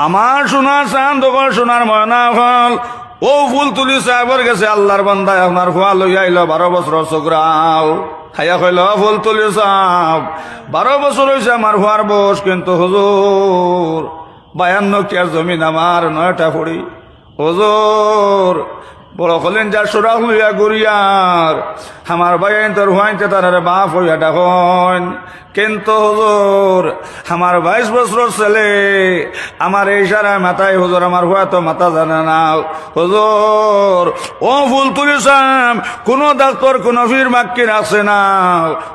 আমার সোনার চাঁদ হল সোনার ময়না হল ও ফুল তুলি সাহেবের গেছে আল্লাহর বান্দায় আপনার খোয়া লইয়া আইল 12 বছর চোখরাও খাইয়া কইল ফুল তুলি সাহেব 12 বছর হয়েছে আমার খোয়ার বয়স, কিন্তু হুজুর 52 টার জমিন আমার 9টা পড়ি হুজুর বড় হলেন যা সুরাখ লইয়া গুরিয়ার আমার ভাই তোর হুয়াইতে তার বাপ হইয়া ডাকন, কিন্তু হুজুর আমার 22 বছর ছেলে আমার এই সারা মাথায় হুজুর আমার হুয়া তো মাথা জানে না হুজুর। ও ফুল তুলিসাম কোন ডাক্তার কোন ফির মাক্কি রাখছে না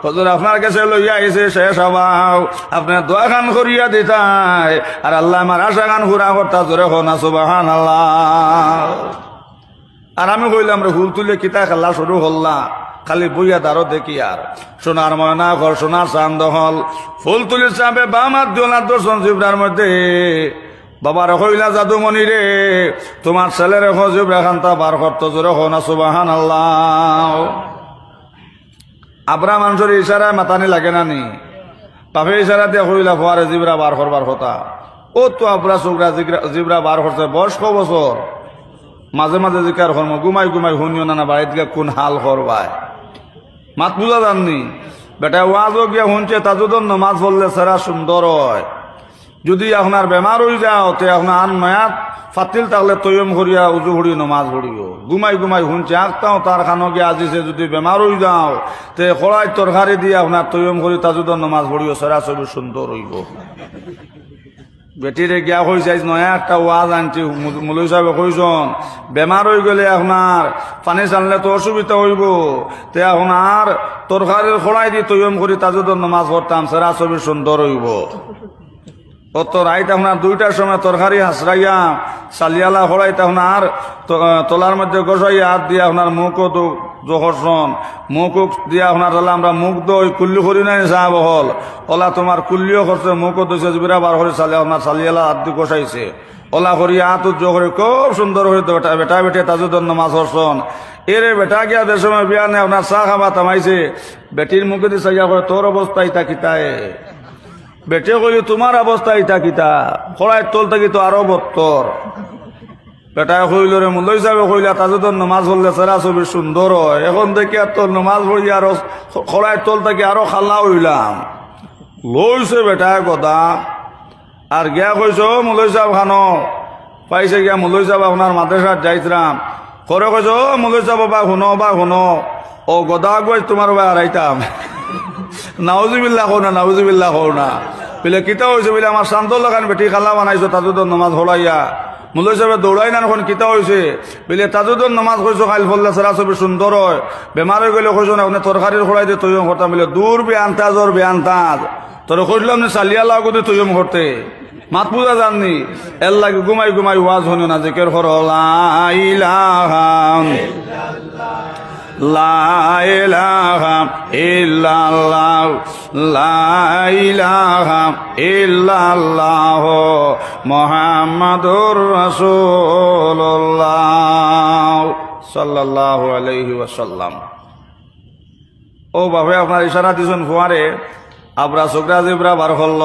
হুজুর, আপনার কাছে লইয়া আইছে শেষ হবাও আপনার দোয়া খান করিয়া দিতাই আর আল্লাহ আমার আশা খান পুরা করতা জোরে হনা সুবহানাল্লাহ। আর আমি কইলাম রে ফুল তুলে কিতা খেলা শুরু হল্লা খালি বইয়া দারো দেখি আর সোনার ময়না ঘর সোনার চান্দ হল ফুল তুলি চাপে বামার দোলার দর্শন জিব্রার মধ্যে বাবার কইলা জাদুমণি রে তোমার ছেলের জিব্রা খান্তা বার করতো জোরে হনা সুবহানাল্লাহ। আবরা মানুষের ইশারায় মাতানি লাগে না নি বাপে ইশারা দিয়ে কইলা ফোয়ারে জিব্রা বার করবার কথা ও তো আবরা চোখরা জিব্রা বার করছে বয়স ক বছর, মাঝে মাঝে জিকার কর্ম ঘুমাই ঘুমাই শুনিও না বাড়িতে কোন হাল করবায় মাত বুঝা জাননি বেটা ওয়াজও গিয়া শুনছে তাজুদন নামাজ পড়লে সেরা সুন্দর হয়। যদি আপনার বেমার হয়ে যাও তে আপনার আন মায়াত ফাতিল থাকলে তৈয়ম করিয়া উজু ভরি নমাজ ভরিও ঘুমাই ঘুমাই শুনছে আঁকতাও তার খানো গিয়ে আজিছে যদি বেমার হয়ে যাও তে কড়াই তরকারি দিয়ে আপনার তৈয়ম করি তাজুদন নমাজ ভরিও সেরা ছবি সুন্দর হইব। বেটিরে গিয়া কইছে নয়া একটা ওয়াজ আনছি মুলই সাহেব কইছন বেমার হয়ে গেলে আপনার পানি চানলে তো অসুবিধা হইব তে আপনার তরকারির খড়াই দিয়ে তৈয়ম করি তাজুদন নামাজ পড়তাম সেরা ছবি সুন্দর হইব। অত রাইত আপনার 2টার সময় তরকারি হাসরাইয়া চালিয়ালা খড়াই আপনার তলার মধ্যে গসাইয়া হাত দিয়ে আপনার মুখও জহরসন মুখ দিয়ে আপনার তাহলে আমরা মুখ দই কুল্লি করি নাই চা বহল ওলা তোমার কুল্লিও করছে মুখও দইছে বিরা বার করে চালিয়ে আপনার চালিয়ালা হাত দিয়ে গসাইছে ওলা করি হাত উজ্জ করে খুব সুন্দর হইতো বেটা বেটে তাজুদন নামাজ হরসন এরে বেটা গিয়া দেশ সময় বিয়া নেই আপনার চা খাবা তামাইছে বেটির মুখে দিয়ে চাইয়া করে তোর অবস্থা ইতা কিতায় বেটে কইলি তোমার অবস্থা ইতা কিতা খড়াই তোল থাকি তো আরো বত্তর বেটায় কইল রে মুল্লাই সাহেব কইলা তাজুদন নামাজ পড়লে সেরা ছবি সুন্দর হয় এখন দেখি আর তোর নামাজ পড়ি আরো খড়াই তোল থাকি আরো খাল্লা হইলাম লইছে বেটায় কথা আর গিয়া কইছ মুল্লাই সাহেব খানো পাইছে গিয়া মুল্লাই সাহেব আপনার মাদ্রাসাত যাইতাম করে কইছ মুল্লাই সাহেব বা শুনো ও গদা গই তোমার বা হারাইতাম নাউজুবিল্লাহ কও না নাউজুবিল্লাহ কও না বলে কিতা হয়েছে বলে আমার শান্ত লাগান বেটি খালা বানাইছো তাজুদন নামাজ হলাইয়া মুল্লাই সাহেব দৌড়াই না এখন কিতা হয়েছে বলে তাজুদন নামাজ কইছো খাইল ফললে সেরা ছবি সুন্দর হয় বেমার হয়ে গেলে কইছো না তরকারির খড়াই দিয়ে তৈয়ম করতাম বলে দূর বেআন্তাজ তোর কইলাম না চালিয়া লাগতে তৈয়ম করতে মাত বুঝা জাননি এর লাগে ঘুমাই ঘুমাই ওয়াজ হনিও না জিকির করো লা ইলাহা লা ইলাহা ইল্লাল্লাহ লা ইলাহা ইল্লাল্লাহ মুহাম্মাদুর রাসূলুল্লাহ সাল্লাল্লাহু আলাইহি ওয়াসাল্লাম। ও বাবা আপনার ইশারা দিছেন ফুয়ারে আবরা চোখরা জিব্রা বার হল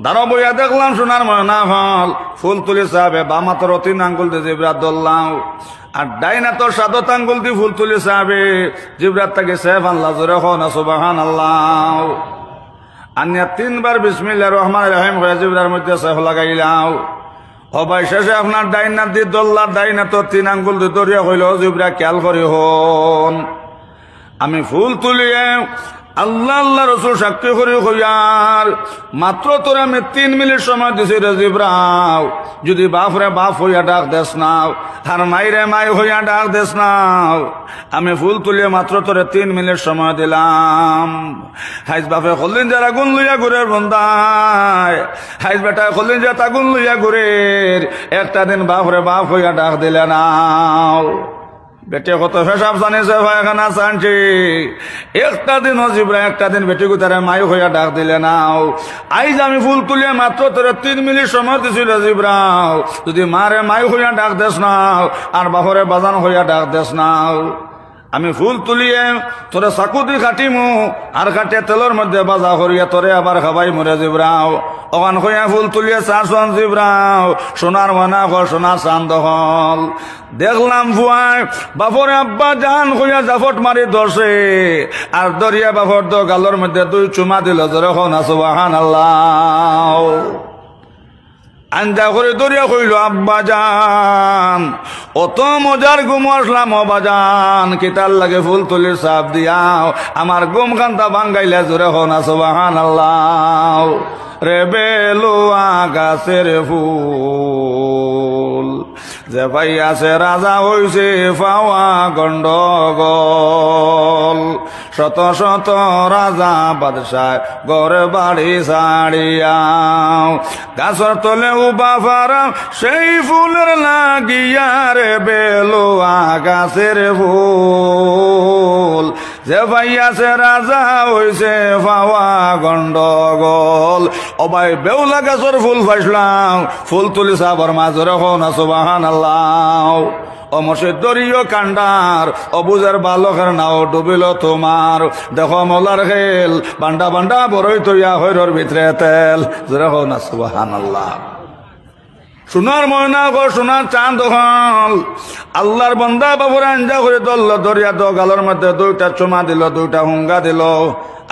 দাঁড়ো বইয়া দেখলাম সোনার ময়না হল ফুল তুলি সাহেবে বামাতর 3 আঙ্গুল দিয়ে জিব্রা ধরলাম আর ডাইনা তোর 7 আঙ্গুল দিয়ে ফুল তুলি সাহেবে জিব্রাত তাকে সেফ আল্লাহ জোরে হনা সুবহানাল্লাহ আনিয়া 3 বার বিসমিল্লাহির রহমানির রহিম হয়ে জিব্রার মধ্যে সেফ লাগাইলাম। ও ভাই শেষে আপনার ডাইনা দিয়ে দল্লার ডাইনা তোর 3 আঙ্গুল দিয়ে দরিয়া হইল জিব্রা খেয়াল করি হন আমি ফুল তুলিয়ে আল্লাহ আল্লাহ রসুল সাক্ষী করি হইয়ার মাত্র তোর আমি 3 মিনিট সময় দিছি রে জিব্রাও যদি বাপরে বাপ হইয়া ডাক দেস নাও আর মাইরে মাই হইয়া ডাক দেস নাও আমি ফুল তুলিয়ে মাত্র তোরে 3 মিনিট সময় দিলাম। হাইজ বাপে কলিন যারা গুণ লইয়া ঘুরের বন্ধায় হাইজ বেটা কলিন যা তাগুন লইয়া ঘুরের একটা দিন বাপরে বাপ হইয়া ডাক দিলে নাও বেটে কত হিসাব জানিছে ভাইখানা জানছি একটা দিন জিব্রা একটা দিন বেটি গুতারে মাই হইয়া ডাক দিলে নাও আইজ আমি ফুল তুলিয়া মাত্র তোরে 3 মিনিট সময় দিছিল জিব্রাও যদি মারে মাই হইয়া ডাক দেস নাও আর বাপরে বাজান হইয়া ডাক দেস নাও আমি ফুল তুলিয়ে তোরে চাকুদি কাটিমু আর কাটিয়ে তেলের মধ্যে বাজা করিয়া তোরে আবার খাবাই মরে জিব্রাও ওখান হইয়া ফুল তুলিয়ে চারজন জিব্রাও সোনার ময়না ঘর সোনার চান্দ হল দেখলাম ফুয়াই বাপরে আব্বা জান হইয়া জাফট মারি ধরছে আর দরিয়া বাপর তো গালোর মধ্যে 2 চুমা দিল যখন সুবহানাল্লাহ আঞ্জা করে দরিয়া কইল আব্বা জান অত মজার ঘুম আসলাম অবাজান কিতার লাগে ফুল তুলির চাপ দিয়াও আমার ঘুম খান্তা ভাঙ্গাইলে জোরে হনা সুবহানাল্লাহ রে বেলুয়া গাছের ফুল যে ভাই আছে রাজা হইছে পাওয়া গন্ডগোল শত শত রাজা বাদশাহ ঘরে বাড়ি ছাড়িয়াও গাছর তলে উবা ফারা সেই ফুলের লাগিয়া রে বেলুয়া গাছের ফুল যে ভাই আছে রাজা হইছে পাওয়া গন্ডগোল অবাই বেউলা গাছর ফুল ফাইসলাম ফুল তুলি সাবর মাজরে হনা সুবহানাল্লাহ অমসে দরিয় কান্ডার অবুজের বালকের নাও ডুবিল তোমার দেখো মলার খেল বান্ডা বান্ডা বড়ই তৈয়া হৈরর ভিতরে তেল জোরে হনা সুবহানাল্লাহ সোনার ময়না গো সোনার চাঁদ হল আল্লাহর বন্দা বাবুর আঞ্জা করে দল দরিয়া তো গালোর মধ্যে 2টা চুমা দিল 2টা হুঙ্গা দিল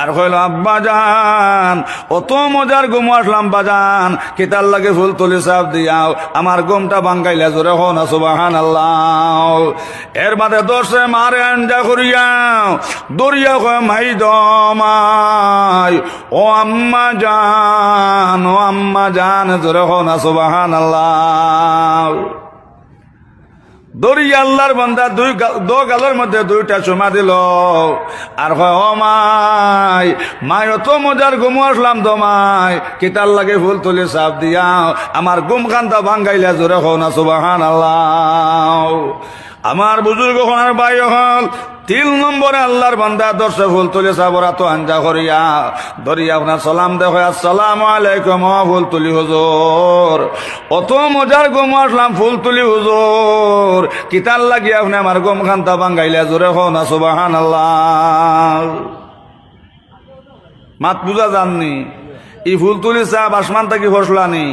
আর কইল আব্বা জান অত মজার ঘুম আসলাম বাজান কিতার লাগে ফুল তুলি চাপ দিয়াও আমার ঘুমটা ভাঙ্গাইলে জোরে হনা সুবহানাল্লাহ এর বাদে দর্শে মারে আঞ্জা করিয়াও দরিয়া কয় মাই দমাই ও আম্মা জান জোরে হনা সুবহানাল্লাহ দরিয়া আল্লাহর বান্দা 2 গালের মধ্যে 2টা চুমা দিল আর কয় ও মাই অত মজার ঘুম আসলাম দমাই কিতার লাগে ফুল তুলি চাপ দিয়াও আমার ঘুম খান্তা ভাঙ্গাইলে জোরে হনা সুবহানাল্লাহ আমার বুজুর্গ হনার ভাই হল 3 নম্বরে আল্লাহর বান্দা দর্শে ফুল তুলি চাবরা তো আঞ্জা করিয়া দরিয়া আপনার সালাম দেখো আসসালামু আলাইকুম ফুল তুলি হুজুর অত মজার ঘুম আসলাম ফুল তুলি হুজুর কিতার লাগিয়া আপনি আমার ঘুম খান্তা ভাঙ্গাইলে জোরে হনা সুবহানাল্লাহ মাত বুঝা জাননি ই ফুল তুলি চাপ আসমান থাকি ফসলানি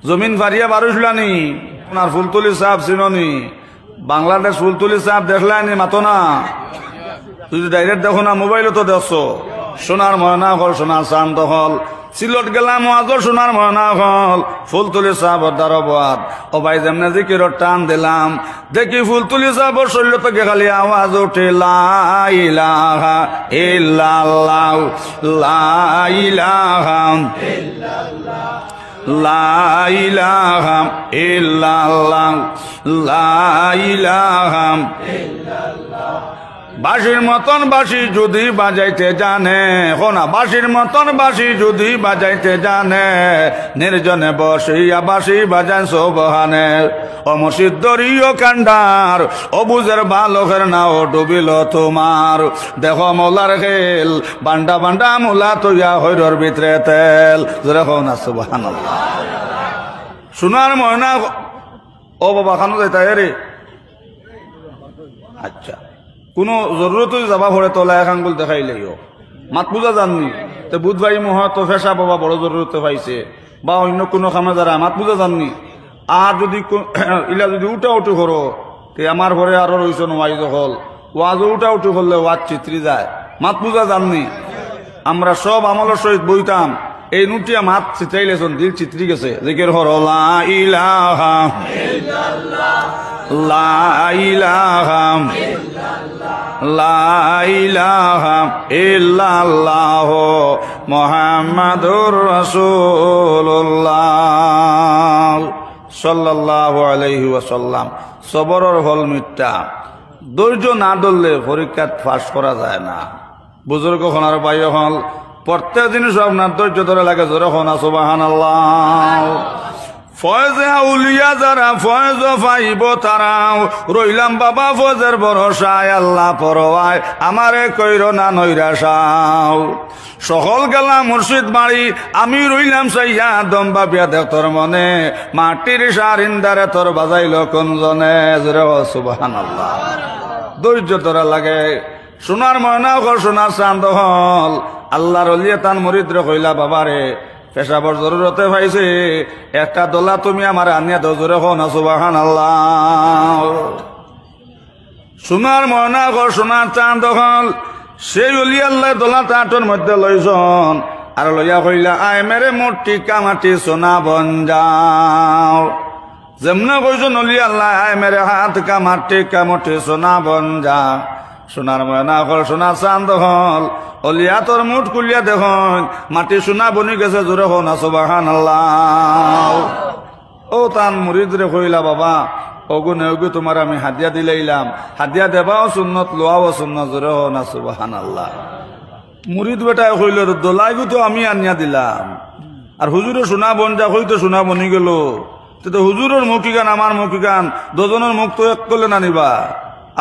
জমিন ফারিয়া বারুসলানি আপনার ফুল তুলি চাপ চিননি বাংলাদেশ ফুল তুলি চাপ দেখলানি মাতো না যদি ডাইরেক্ট দেখো না মোবাইলও তো দেখছো সোনার ময়না হল সোনার চান্দ হল সিলট গেলাম আজর সোনার ময়না হল ফুল তুলি চাপর দারবাদ ও ভাই যেমনে জিকিরর টান দিলাম দেখি ফুল তুলি চাপর শরীর থেকে খালি আওয়াজ ওঠে লা ইলাহা ইল্লাল্লাহ লা ইলাহা ইল্লাল্লাহ লা ইলাহা ইল্লাল্লাহ লা ইলাহা ইল্লাল্লাহ বাঁশির মতন বাঁশি যদি বাজাইতে জানে হোনা বাঁশির মতন বাঁশি যদি বাজাইতে জানে নির্জনে বসিয়া বাঁশি বাজান সোবহানে অমসিদ দরিয় কান্ডার অবুজের বালকের নাও ডুবিল তোমার দেখো মৌলার খেল বান্ডা বান্ডা মুলা তৈয়া হৈরর ভিতরে তেল দেখো না সুবহানাল্লাহ সোনার ময়না ও বাবা খানো যাইতা রে আচ্ছা কোনো জরুরত যাবা পড়ে তোলা এক আঙ্গুল দেখাইলেও মাত বুঝা জাননি তো বুধবাই মহ তো ফেসা বাবা বড় জরুরতে পাইছে বা অন্য কোনো কামে যারা মাত বুঝা জাননি আর যদি ইলা যদি উঠা উঠি করো তে আমার ঘরে আরো রয়েছে ওয়াইজ হল ওয়াজ উঠা উঠি করলে ওয়াজ চিত্রি যায় মাত বুঝা জাননি আমরা সব আমলের সহিত বইতাম এই নুটিয়া মাত চিত্রাইলেছেন দিল চিত্রি গেছে জিকির হর লা ইলাহা ইল্লাল্লাহ লা ইলাহা লা ইলাহা ইল্লাল্লাহ মুহাম্মাদুর রাসূলুল্লাহ সাল্লাল্লাহু আলাইহি ওয়াসাল্লাম সবরের ফল মিথ্যা ধৈর্য না ধরলে পরীক্ষাত পাস করা যায় না বুজুর্গ হনার ভাই হল প্রত্যেক জিনিস আপনার ধৈর্য ধরে লাগে জোরে হনা সুবহানাল্লাহ ফয়েজে আউলিয়া যারা ফয়েজ পাইব তারাও রইলাম বাবা ফজের ভরসায় আল্লাহ পরওয়ায় আমারে কইর না নৈরাশাও সকল গেলাম মুর্শিদ বাড়ি আমি রইলাম সাইয়া দম বাবিয়া দেখ তোর মনে মাটির সারিন্দারে তোর বাজাইল কোন জনে জোরে সুবহানাল্লাহ ধৈর্য ধরা লাগে। সোনার ময়না হল, সোনার চাঁদ হল। আল্লাহর ওলিয়ে তান মুরিদরে কইলা, বাবারে পেশাবর জরুরতে পাইছে, একটা দোলা তুমি আমার আনিয়া দাও, জোরে হো না সুবহানাল্লাহ। সোনার ময়না হল, সোনার চাঁদ হল। সেই ওলি আল্লাহ দোলাটা আটর মধ্যে লইছন, আর লইয়া কইলা, আয় মেরে মোটি কামাটি সোনা বন যাও। যেমন কইছন ওলি আল্লাহ, আয় মেরে হাত কামাটি কামটি সোনা বন যা। সোনার ময়না হল, সোনার চাঁদ হল। অলিয়া তোর মুঠ কুলিয়া দেখুন, মাটি সোনা বনি গেছে, জোরে হো না সুবহানাল্লাহ। ও তান মুরিদরে কইলা, বাবা অগুনে অগু তোমার আমি হাদিয়া দিলাইলাম, হাদিয়া দেবাও সুন্নত, লোয়াও সুন্নত, জোরে হো না সুবহানাল্লাহ। মুরিদ বেটায় কইল, দোলাইগু তো আমি আনিয়া দিলাম, আর হুজুরে সোনা বন যা কইতো সোনা বনি গেল, তো হুজুরের মুখী গান আমার মুখী গান দুজনের মুখ তো এক করলে না নিবা।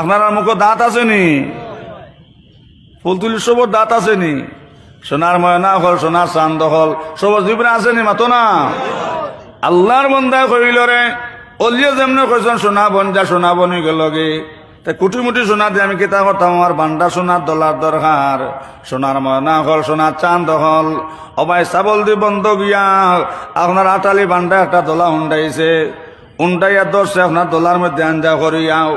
আপনার মুখে দাঁত আসেনি? ফুল তুলি সবর দাঁত আসেনি? সোনার ময়না হল, সোনার চাঁদ হল, সবর জীবনে আসেনি? মাতো না। আল্লাহর বন্দায় কইল রে, অলিয়ে যেমন কইছেন সোনা বন যা, সোনা বনি গেল গে, কুটি মুটি সোনা দিয়ে আমি কেতা করতাম, আমার বান্ডা সোনার দলার দরকার। সোনার ময়না হল, সোনার চাঁদ হল। অবাই চাবল দি বন্ধ গিয়া আপনার আটালি বান্ডা একটা দলা উন্ডাইছে, উন্ডাইয়া দর্শে আপনার দলার মধ্যে আঞ্জা করিয়াও,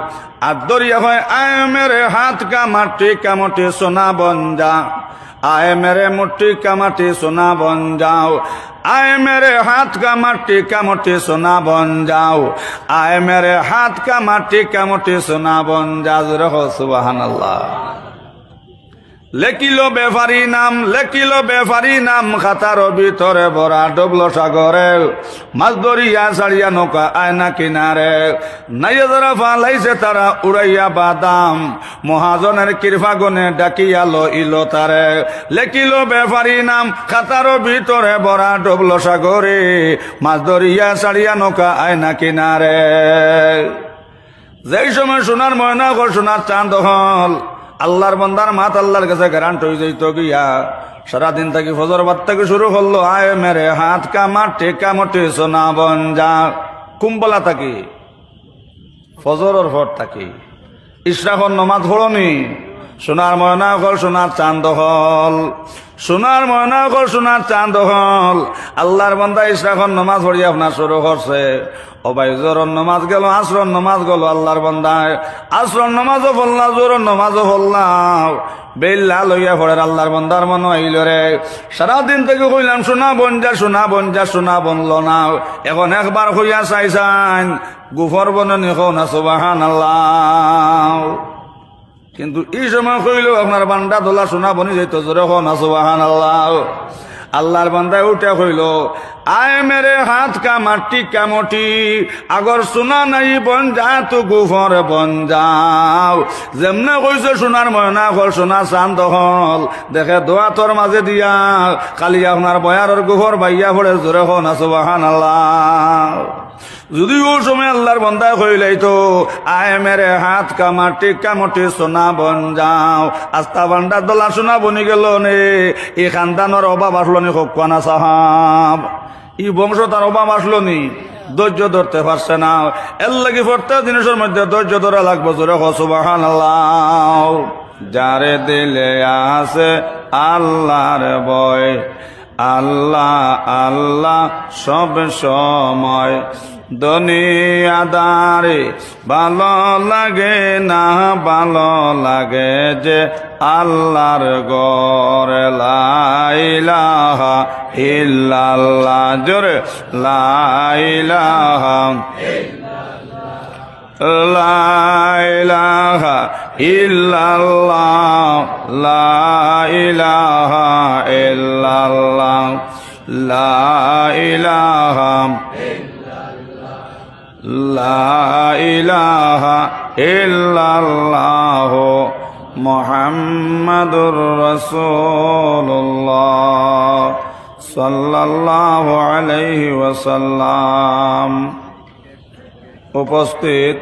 আর দরিয়া হয়, আয় মেরে হাত কামাটি কামটি সোনা বন যা, আয় মেরে মুটি কামাটি সোনা বন যাও, आए मेरे हाथ का मट्टी का मुट्ठी सोना बन जाओ, आए मेरे हाथ का मट्टी का मुट्ठी सोना बन जाओ। रहो सुबहान अल्लाह। लेकिलो बेफारी नाम खातारो ভিতরে ভরা ডবলো সাগরে, মাছ ধরিয়া ছাড়িয়া নৌকা আয়না কিনারে, নাইয়া যারা ফালাইছে তারা উড়াইয়া বাদাম, মহাজনের কৃপা গুণে ডাকিয়া লইলো তারে। লেখিলো বেফারি নাম খাতারো ভিতরে ভরা ডবলো সাগরে, মাছ ধরিয়া ছাড়িয়া নৌকা আয়না কিনারে। যেই সময় সোনার ময়না হল, সোনার চাঁদ হল, আল্লাহর বন্দার মাত আল্লাহর কাছে গ্যারান্ট হয়ে যাইত গিয়া, সারাদিন থাকি ফজর বাদ থেকে শুরু করলো, আয় মেরে হাত কামাটি কামটি সোনা বন যা। কুম্বলা থাকি ফজরের পর থাকি ইশরাকর নমাজ পড়নি, সোনার ময়না হল, সোনার চাঁদ হল, সোনার ময়না হল, সোনার চাঁদ হল। আল্লাহর বন্দা ইশরাকর নমাজ পড়িয়া আপনার শুরু করছে, অবাই জোরন নমাজ গেল, আসরন নমাজ গেল, আল্লাহর বন্দায় আসরন নমাজও পড়লা, জোরন নমাজও পড়লাম, বেল্লা লইয়া পড়ের আল্লাহর বন্দার মনে হইল রে, সারাদিন থেকে কইলাম সোনা বন যা, সোনা বন যা, সোনা বনল না, এখন একবার হইয়া চাইছান গুফর বননি হো না সুবহানাল্লাহ। কিন্তু এই সময় কইল আপনার বান্ডা দোলা সোনা বনি যাইত, জোরে হো না সুবহানাল্লাহ। আল্লাহর বান্দায় উঠে কইল, আয় মেরে হাত কা মাটি কামটি, আগর সোনা নাই বন যা তো গুফর বন যাও। যেমনে কইছে সোনার ময়না হল, সোনার চাঁদ হল, দেখে দোয়া তোর মাঝে দিয়া খালি আপনার বয়ারের গুফর বাইয়া পড়ে, জোরে হো না সুবহানাল্লাহ। যদি ও সময় আল্লাহর বন্দায় কইলাই তো, আয় মেরে হাত কামাটি কামটি সোনা বন যাও, আস্তা বান্ডার দোলা সোনা বনি গেল নে। এই খানদানোর অভাব আসলো নি হোক কানা সাহাব, ই বংশ তার অভাব আসলো নি, ধৈর্য ধরতে পারছে না। এর লাগি প্রত্যেক জিনিসের মধ্যে ধৈর্য ধরা লাগবো, জোরে হো সুবহানাল্লাহ। যারে দিলে আছে আল্লাহর ভয়, আল্লাহ আল্লাহ সব সময়, দুনিয়াদারে ভালো লাগে না, ভালো লাগে যে আল্লাহর ঘরে, লা ইলাহা ইল্লাল্লাহ, জোরে লা ইলাহা লা ইলাহা ইল্লাল্লাহ, লা ইলাহা ইল্লাল্লাহ, লা ইলাহা লা ইলাহা ইল্লাল্লাহ, মুহাম্মাদুর রাসূলুল্লাহ সাল্লাল্লাহু আলাইহি ওয়াসাল্লাম। উপস্থিত